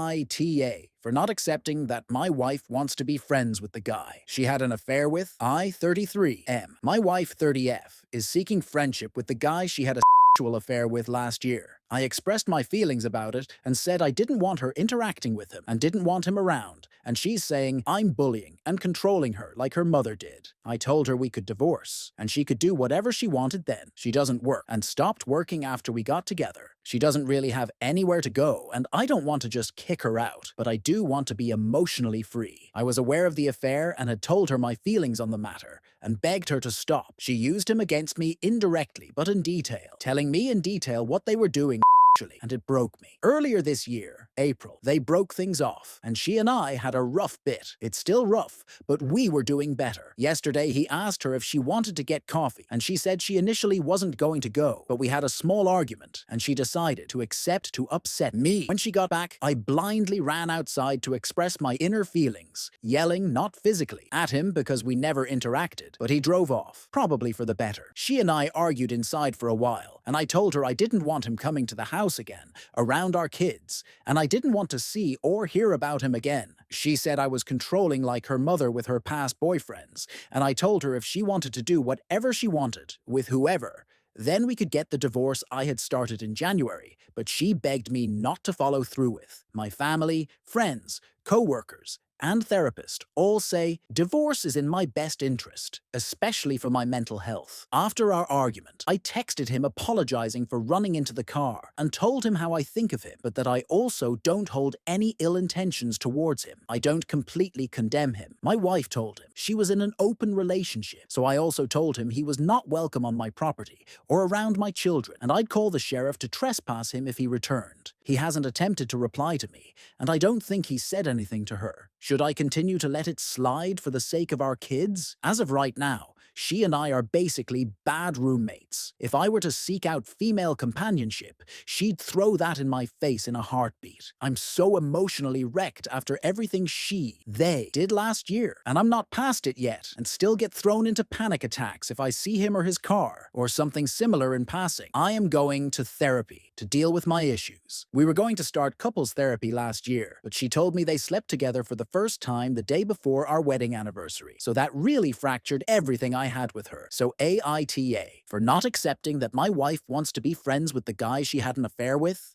Aita for not accepting that my wife wants to be friends with the guy she had an affair with. I, 33M. My wife, 30F, is seeking friendship with the guy she had a sexual affair with last year. I expressed my feelings about it and said I didn't want her interacting with him and didn't want him around, and she's saying I'm bullying and controlling her like her mother did. I told her we could divorce, and she could do whatever she wanted then. She doesn't work and stopped working after we got together. She doesn't really have anywhere to go, and I don't want to just kick her out, but I do want to be emotionally free. I was aware of the affair and had told her my feelings on the matter and begged her to stop. She used him against me indirectly but in detail, telling me in detail what they were doing, and it broke me. Earlier this year, April, they broke things off, and she and I had a rough bit. It's still rough, but we were doing better. Yesterday, he asked her if she wanted to get coffee, and she said she initially wasn't going to go, but we had a small argument, and she decided to accept to upset me. When she got back, I blindly ran outside to express my inner feelings, yelling, not physically, at him because we never interacted, but he drove off, probably for the better. She and I argued inside for a while, and I told her I didn't want him coming to the house again, around our kids, and I didn't want to see or hear about him again. She said I was controlling like her mother with her past boyfriends, and I told her if she wanted to do whatever she wanted, with whoever, then we could get the divorce I had started in January, but she begged me not to follow through with. My family, friends, co-workers, and therapist all say divorce is in my best interest, especially for my mental health. After our argument, I texted him apologizing for running into the car and told him how I think of him, but that I also don't hold any ill intentions towards him. I don't completely condemn him. My wife told him she was in an open relationship, so I also told him he was not welcome on my property or around my children, and I'd call the sheriff to trespass him if he returned. He hasn't attempted to reply to me, and I don't think he said anything to her. Should I continue to let it slide for the sake of our kids? As of right now, she and I are basically bad roommates. If I were to seek out female companionship, she'd throw that in my face in a heartbeat. I'm so emotionally wrecked after everything they did last year, and I'm not past it yet, and still get thrown into panic attacks if I see him or his car, or something similar in passing. I am going to therapy to deal with my issues. We were going to start couples therapy last year, but she told me they slept together for the first time the day before our wedding anniversary, so that really fractured everything I had with her. So AITA for not accepting that my wife wants to be friends with the guy she had an affair with.